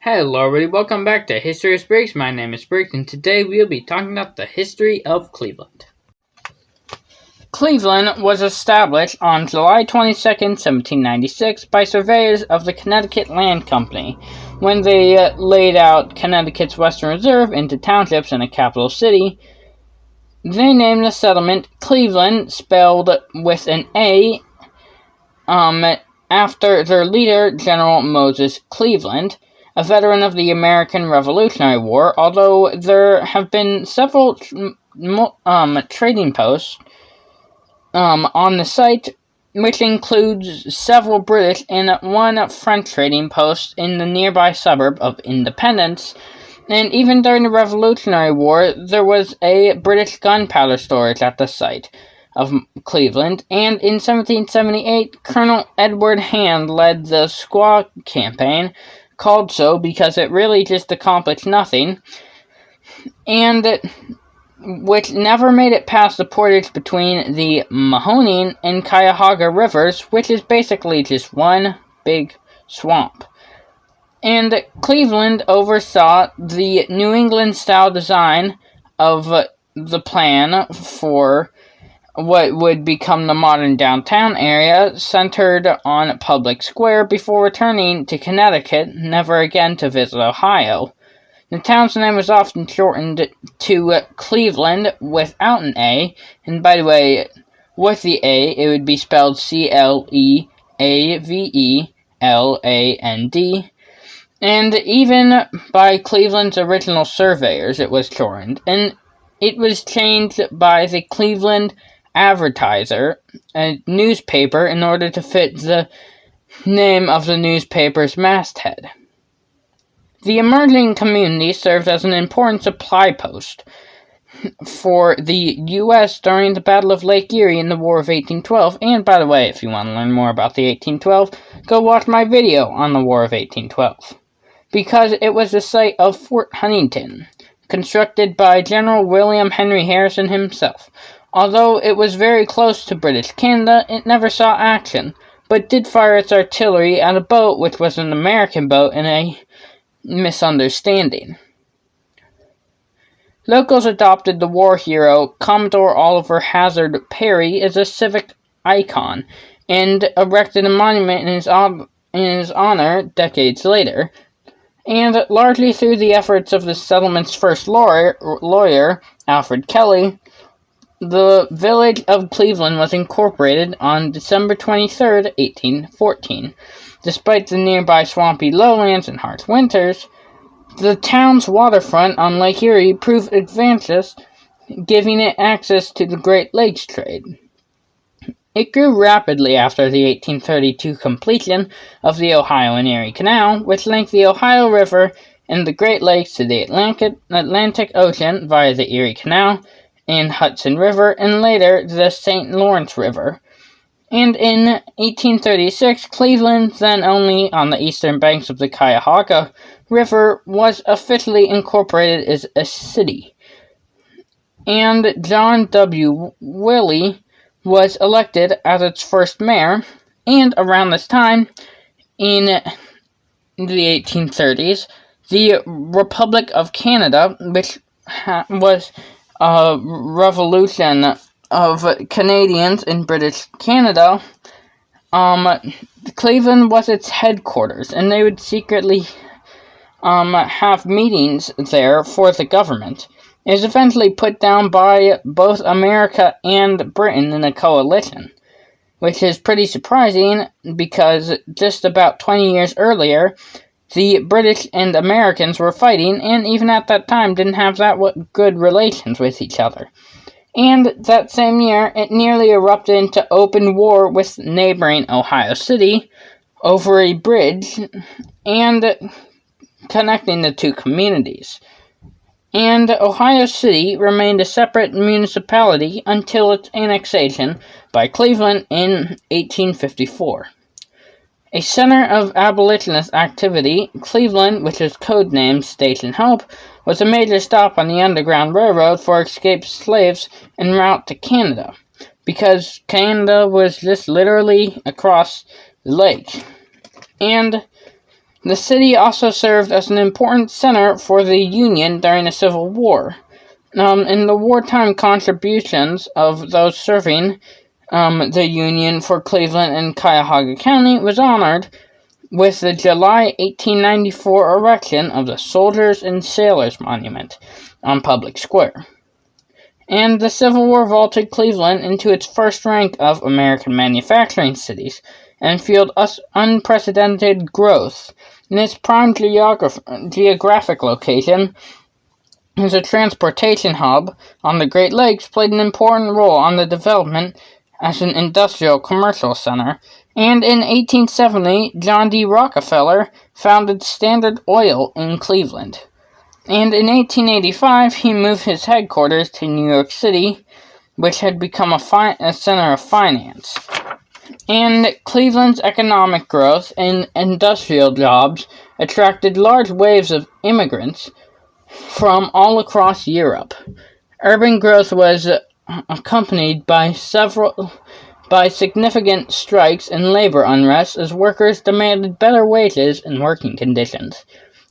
Hello everybody, welcome back to History of Briggs. My name is Briggs, and today we'll be talking about the history of Cleveland. Cleveland was established on July 22nd, 1796 by surveyors of the Connecticut Land Company when they laid out Connecticut's Western Reserve into townships and a capital city. They named the settlement Cleveland, spelled with an A, after their leader, General Moses Cleveland, a veteran of the American Revolutionary War, although there have been several trading posts on the site, which includes several British and one French trading post in the nearby suburb of Independence. And even during the Revolutionary War, there was a British gunpowder storage at the site of Cleveland, and in 1778, Colonel Edward Hand led the Squaw Campaign, called so because it really just accomplished nothing, and which never made it past the portage between the Mahoning and Cuyahoga rivers, which is basically just one big swamp. And Cleveland oversaw the New England-style design of the plan for what would become the modern downtown area, centered on Public Square, before returning to Connecticut, never again to visit Ohio. The town's name was often shortened to Cleveland without an A, and by the way, with the A, it would be spelled Cleveland, and even by Cleveland's original surveyors it was shortened, and it was changed by the Cleveland Advertiser, a newspaper, in order to fit the name of the newspaper's masthead. The emerging community served as an important supply post for the U.S. during the Battle of Lake Erie in the War of 1812, and by the way, if you want to learn more about the 1812, go watch my video on the War of 1812, because it was the site of Fort Huntington, constructed by General William Henry Harrison himself. Although it was very close to British Canada, it never saw action, but did fire its artillery at a boat which was an American boat in a misunderstanding. Locals adopted the war hero Commodore Oliver Hazard Perry as a civic icon, and erected a monument in his honor decades later, and largely through the efforts of the settlement's first lawyer, Alfred Kelly, the village of Cleveland was incorporated on December 23, 1814. Despite the nearby swampy lowlands and harsh winters, the town's waterfront on Lake Erie proved advantageous, giving it access to the Great Lakes trade. It grew rapidly after the 1832 completion of the Ohio and Erie Canal, which linked the Ohio River and the Great Lakes to the Atlantic Ocean via the Erie Canal and Hudson River, and later the St. Lawrence River. And in 1836, Cleveland, then only on the eastern banks of the Cuyahoga River, was officially incorporated as a city. And John W. Willey was elected as its first mayor, and around this time, in the 1830s, the Republic of Canada, which was a revolution of Canadians in British Canada, Cleveland was its headquarters, and they would secretly have meetings there for the government. It was eventually put down by both America and Britain in a coalition, which is pretty surprising because just about 20 years earlier, the British and Americans were fighting, and even at that time didn't have that good relations with each other. And that same year, it nearly erupted into open war with neighboring Ohio City over a bridge and connecting the two communities. And Ohio City remained a separate municipality until its annexation by Cleveland in 1854. A center of abolitionist activity, Cleveland, which is codenamed Station Hope, was a major stop on the Underground Railroad for escaped slaves en route to Canada, because Canada was just literally across the lake. And The city also served as an important center for the Union during the Civil War. In the wartime contributions of those serving the Union for Cleveland and Cuyahoga County was honored with the July 1894 erection of the Soldiers and Sailors Monument on Public Square. And the Civil War vaulted Cleveland into its first rank of American manufacturing cities and fueled unprecedented growth. In its prime geographic location as a transportation hub on the Great Lakes, played an important role on the development as an industrial commercial center. And in 1870, John D. Rockefeller founded Standard Oil in Cleveland. And in 1885, he moved his headquarters to New York City, which had become a center of finance. And Cleveland's economic growth and industrial jobs attracted large waves of immigrants from all across Europe. Urban growth was accompanied by significant strikes and labor unrest as workers demanded better wages and working conditions.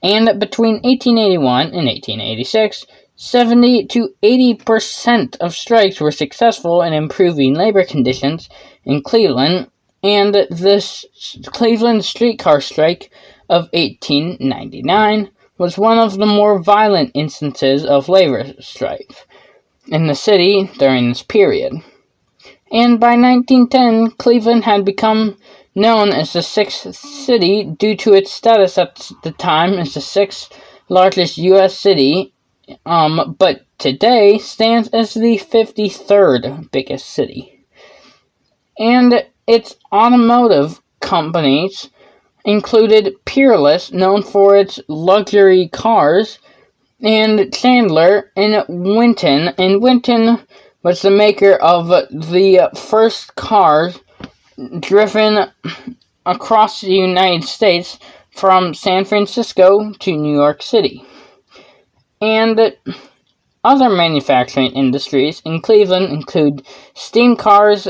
And between 1881 and 1886, 70 to 80% of strikes were successful in improving labor conditions in Cleveland, and the Cleveland streetcar strike of 1899 was one of the more violent instances of labor strife in the city during this period. And by 1910, Cleveland had become known as the sixth city due to its status at the time as the sixth largest U.S. city, but today stands as the 53rd biggest city. And its automotive companies included Peerless, known for its luxury cars, and Chandler and Winton. And Winton was the maker of the first cars driven across the United States from San Francisco to New York City. And other manufacturing industries in Cleveland include steam cars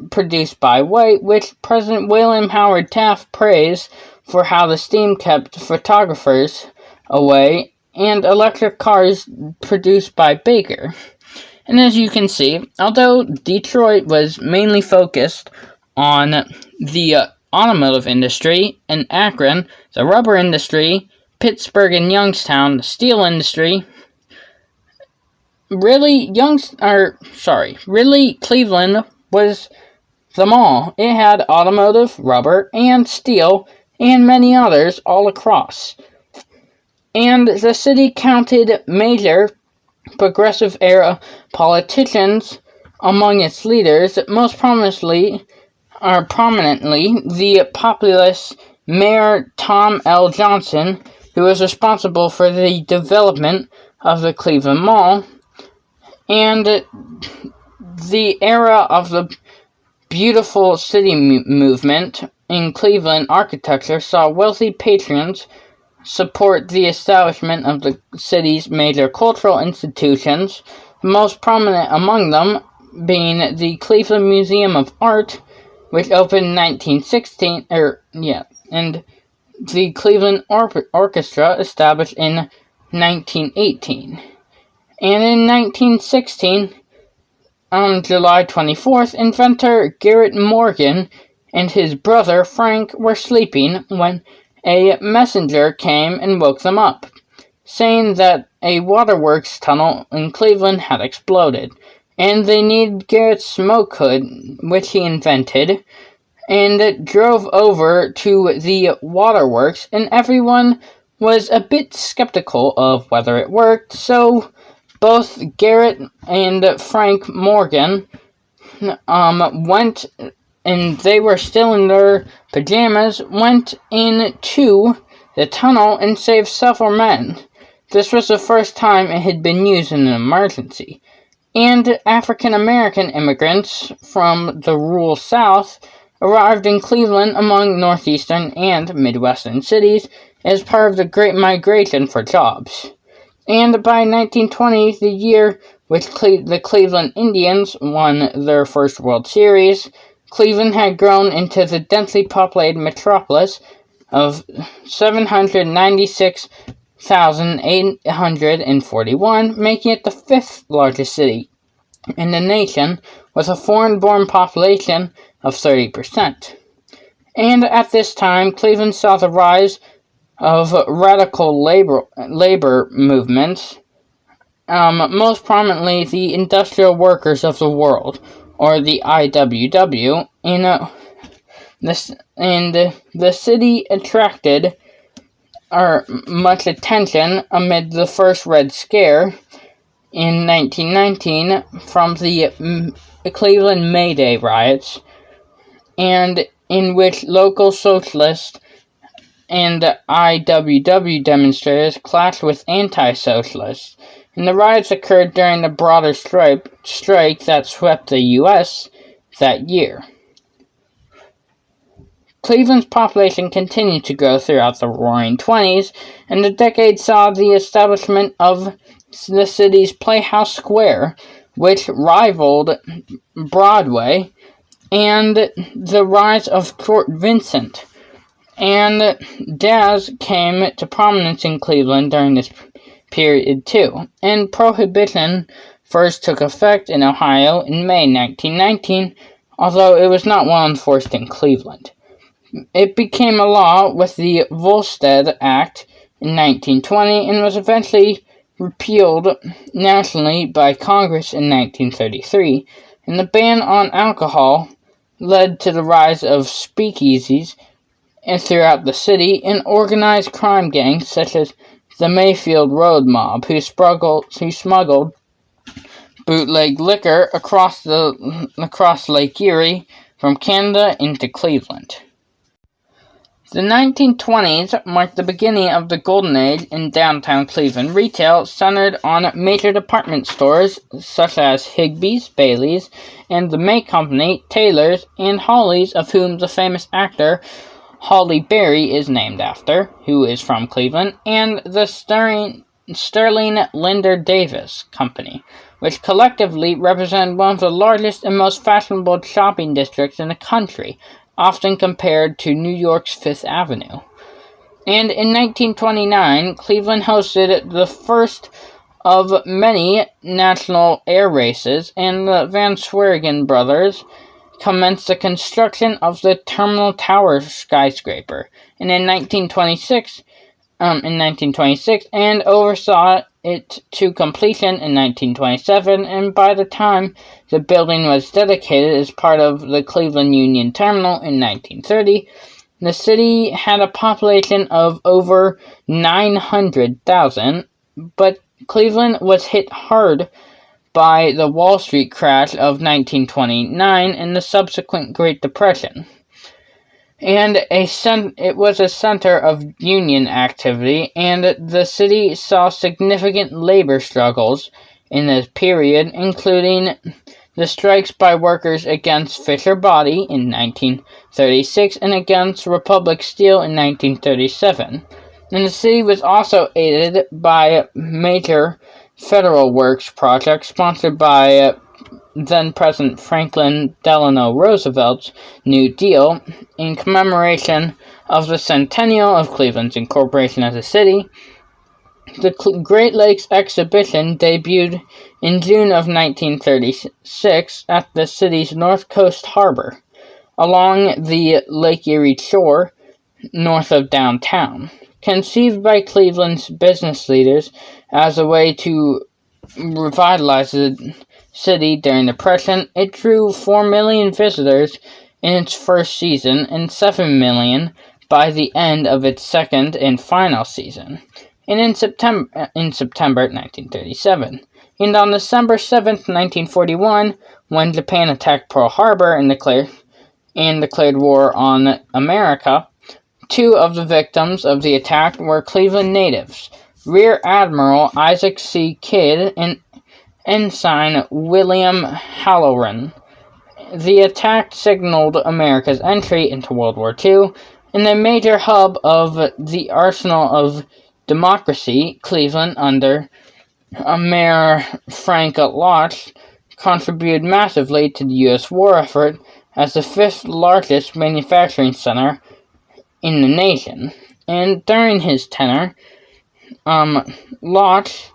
produced by White, which President William Howard Taft praised for how the steam kept photographers away, and electric cars produced by Baker. And as you can see, although Detroit was mainly focused on the automotive industry, and Akron, the rubber industry, Pittsburgh and Youngstown, the steel industry, really Cleveland was them all. It had automotive, rubber, and steel, and many others all across. And the city counted major Progressive-era politicians among its leaders, most prominently the populist Mayor Tom L. Johnson, who was responsible for the development of the Cleveland Mall, and the era of the beautiful city movement in Cleveland architecture saw wealthy patrons support the establishment of the city's major cultural institutions, the most prominent among them being the Cleveland Museum of Art, which opened in 1916, and the Cleveland Orchestra, established in 1918. And in 1916, on July 24th, inventor Garrett Morgan and his brother Frank were sleeping when a messenger came and woke them up, saying that a waterworks tunnel in Cleveland had exploded, and they needed Garrett's smoke hood, which he invented, and drove over to the waterworks, and everyone was a bit skeptical of whether it worked, so both Garrett and Frank Morgan went, and they were still in their pajamas, went into the tunnel and saved several men. This was the first time it had been used in an emergency. And African-American immigrants from the rural South arrived in Cleveland among northeastern and midwestern cities as part of the Great Migration for jobs. And by 1920, the year which the Cleveland Indians won their first World Series, Cleveland had grown into the densely populated metropolis of 796,841, making it the fifth largest city in the nation, with a foreign-born population of 30%. And at this time, Cleveland saw the rise of radical labor movements, most prominently the Industrial Workers of the World, or the IWW, and the city attracted much attention amid the first Red Scare in 1919 from the Cleveland May Day riots, and in which local socialists and IWW demonstrators clashed with anti-socialists, and the riots occurred during the broader strike that swept the U.S. that year. Cleveland's population continued to grow throughout the Roaring '20s, and the decade saw the establishment of the city's Playhouse Square, which rivaled Broadway, and the rise of Fort Vincent. And jazz came to prominence in Cleveland during this period too, and Prohibition first took effect in Ohio in May 1919, although it was not well enforced in Cleveland. It became a law with the Volstead Act in 1920 and was eventually repealed nationally by Congress in 1933, and the ban on alcohol led to the rise of speakeasies throughout the city and organized crime gangs such as the Mayfield Road Mob, who smuggled bootleg liquor across Lake Erie from Canada into Cleveland. The 1920s marked the beginning of the golden age in downtown Cleveland retail, centered on major department stores such as Higbee's, Bailey's, and the May Company, Taylor's, and Hawley's, of whom the famous actor Halle Berry is named after, who is from Cleveland, and the Sterling Linder Davis Company, which collectively represent one of the largest and most fashionable shopping districts in the country, often compared to New York's Fifth Avenue. And in 1929, Cleveland hosted the first of many national air races, and the Van Sweringen brothers commenced the construction of the Terminal Tower skyscraper, and in 1926, and oversaw it to completion in 1927, and by the time the building was dedicated as part of the Cleveland Union Terminal in 1930, the city had a population of over 900,000, but Cleveland was hit hard by the Wall Street crash of 1929 and the subsequent Great Depression. And it was a center of union activity, and the city saw significant labor struggles in this period, including the strikes by workers against Fisher Body in 1936 and against Republic Steel in 1937. And the city was also aided by major federal works projects sponsored by then-President Franklin Delano Roosevelt's New Deal in commemoration of the centennial of Cleveland's incorporation as a city. The Great Lakes Exhibition debuted in June of 1936 at the city's North Coast Harbor, along the Lake Erie shore north of downtown. Conceived by Cleveland's business leaders as a way to revitalize the city during the Depression, it drew 4 million visitors in its first season and 7 million by the end of its second and final season, and in September 1937. And on December 7th, 1941, when Japan attacked Pearl Harbor and declared war on America, 2 of the victims of the attack were Cleveland natives, Rear Admiral Isaac C. Kidd and Ensign William Halloran. The attack signaled America's entry into World War II, and the major hub of the arsenal of democracy, Cleveland, under Mayor Frank Lotsch, contributed massively to the U.S. war effort as the 5th largest manufacturing center in the nation. And during his tenure, Lott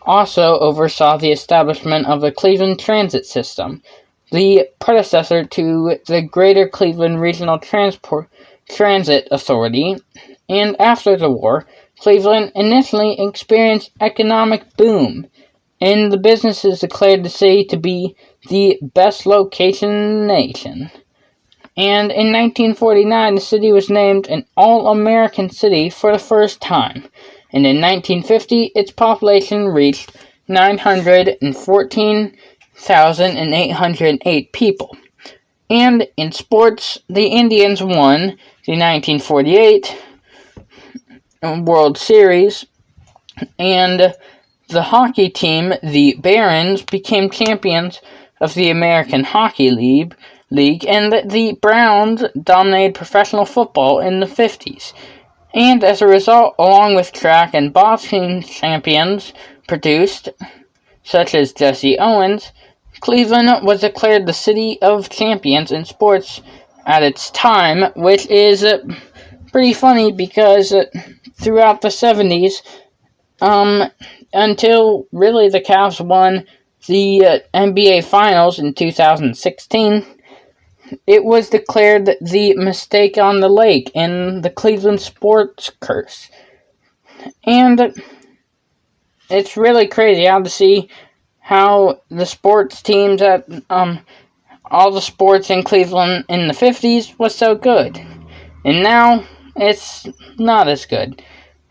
also oversaw the establishment of the Cleveland Transit System, the predecessor to the Greater Cleveland Regional Transit Authority. And after the war, Cleveland initially experienced economic boom, and the businesses declared the city to be the best location in the nation. And in 1949, the city was named an All-American City for the first time. And in 1950, its population reached 914,808 people. And in sports, the Indians won the 1948 World Series, and the hockey team, the Barons, became champions of the American Hockey League, and the Browns dominated professional football in the 50s. And as a result, along with track and boxing champions produced, such as Jesse Owens, Cleveland was declared the City of Champions in sports at its time, which is pretty funny because throughout the 70s, until really the Cavs won the NBA Finals in 2016, it was declared the mistake on the lake in the Cleveland sports curse. And it's really crazy how to see how the sports teams at all the sports in Cleveland in the 50s was so good. And now it's not as good.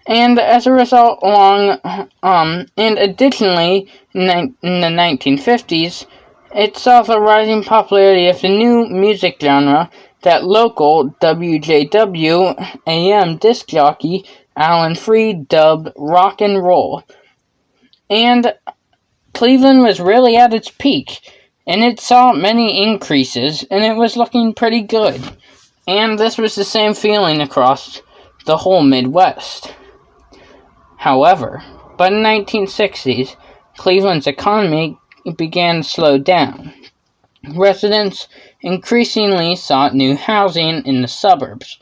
And as a result, and additionally, in the 1950s, it saw the rising popularity of the new music genre that local WJW AM disc jockey Alan Freed dubbed rock and roll. And Cleveland was really at its peak, and it saw many increases, and it was looking pretty good. And this was the same feeling across the whole Midwest. However, by the 1960s, Cleveland's economy began to slow down. Residents increasingly sought new housing in the suburbs,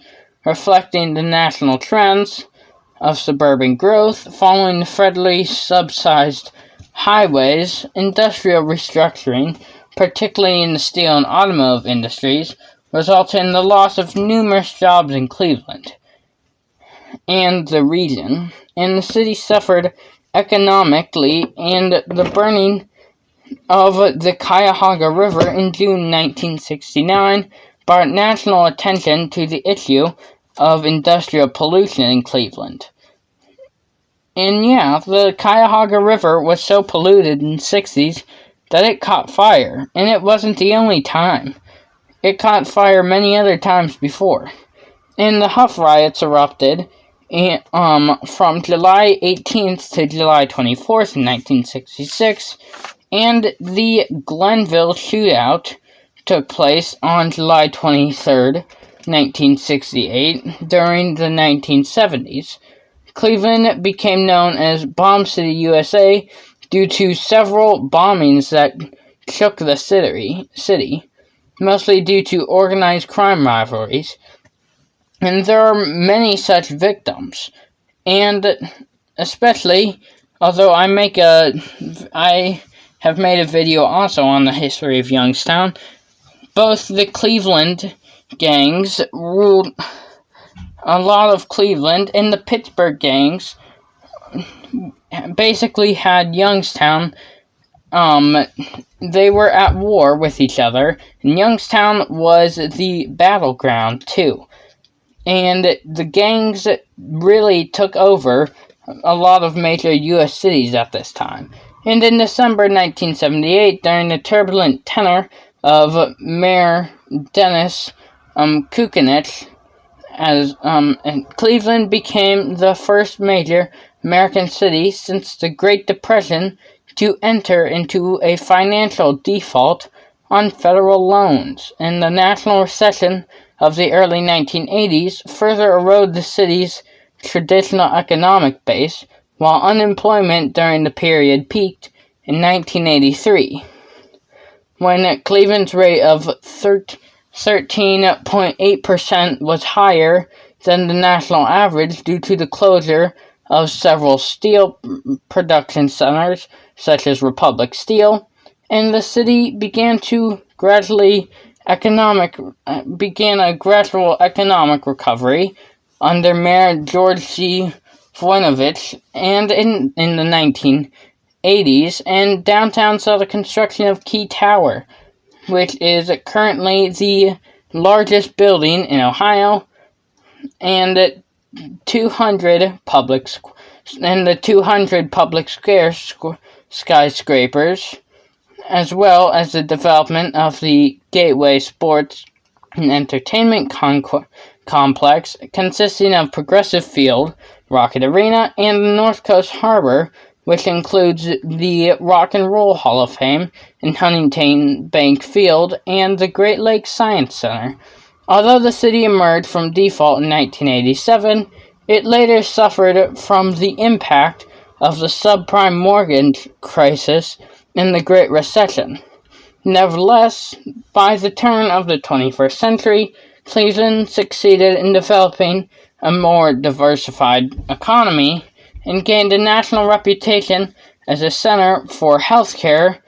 reflecting the national trends of suburban growth following the federally subsidized highways, industrial restructuring, particularly in the steel and automotive industries, resulted in the loss of numerous jobs in Cleveland and the region, and the city suffered economically, and the burning of the Cuyahoga River in June 1969 brought national attention to the issue of industrial pollution in Cleveland. And yeah, the Cuyahoga River was so polluted in the 60s that it caught fire, and it wasn't the only time. It caught fire many other times before. And the Huff Riots erupted from July 18th to July 24th in 1966, and the Glenville Shootout took place on July 23rd, 1968, during the 1970s. Cleveland became known as Bomb City, USA, due to several bombings that shook the city, mostly due to organized crime rivalries. And there are many such victims, and especially, although I have made a video also on the history of Youngstown, both the Cleveland gangs ruled a lot of Cleveland, and the Pittsburgh gangs basically had Youngstown. They were at war with each other, and Youngstown was the battleground too. And the gangs really took over a lot of major U.S. cities at this time. And in December 1978, during the turbulent tenure of Mayor Dennis Kucinich, and Cleveland became the first major American city since the Great Depression to enter into a financial default on federal loans, and the national recession of the early 1980s further eroded the city's traditional economic base, while unemployment during the period peaked in 1983, when Cleveland's rate of 13.8% was higher than the national average due to the closure of several steel production centers, such as Republic Steel, and the city began a gradual economic recovery under Mayor George C. Voinovich, and in the 1980s, and downtown saw the construction of Key Tower, which is currently the largest building in Ohio, and the 200 public skyscrapers, as well as the development of the Gateway Sports and Entertainment Complex, consisting of Progressive Field, Rocket Arena, and the North Coast Harbor, which includes the Rock and Roll Hall of Fame in Huntington Bank Field and the Great Lakes Science Center. Although the city emerged from default in 1987, it later suffered from the impact of the subprime mortgage crisis and the Great Recession. Nevertheless, by the turn of the 21st century, Cleveland succeeded in developing a more diversified economy and gained a national reputation as a center for healthcare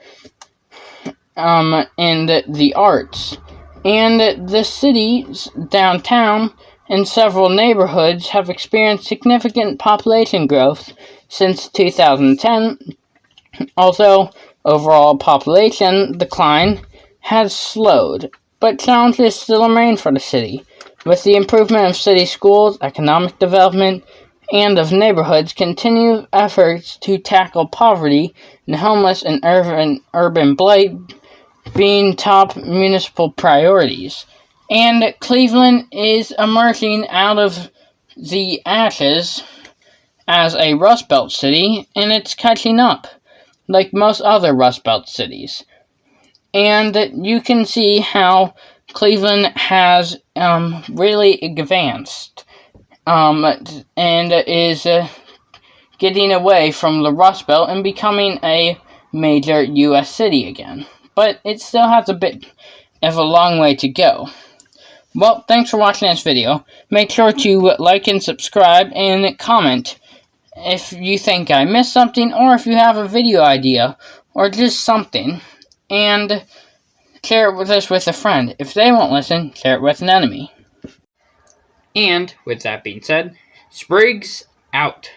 and the arts. And the city's downtown and several neighborhoods have experienced significant population growth since 2010, although overall population decline has slowed, but challenges still remain for the city. With the improvement of city schools, economic development, and of neighborhoods, continued efforts to tackle poverty and homeless and urban blight being top municipal priorities. And Cleveland is emerging out of the ashes as a Rust Belt city, and it's catching up, like most other Rust Belt cities. And you can see how Cleveland has really advanced and is getting away from the Rust Belt and becoming a major U.S. city again. But it still has a bit of a long way to go. Well, thanks for watching this video. Make sure to like and subscribe and comment if you think I missed something, or if you have a video idea or just something, and share it with us with a friend. If they won't listen, share it with an enemy. And with that being said, Spriggs out.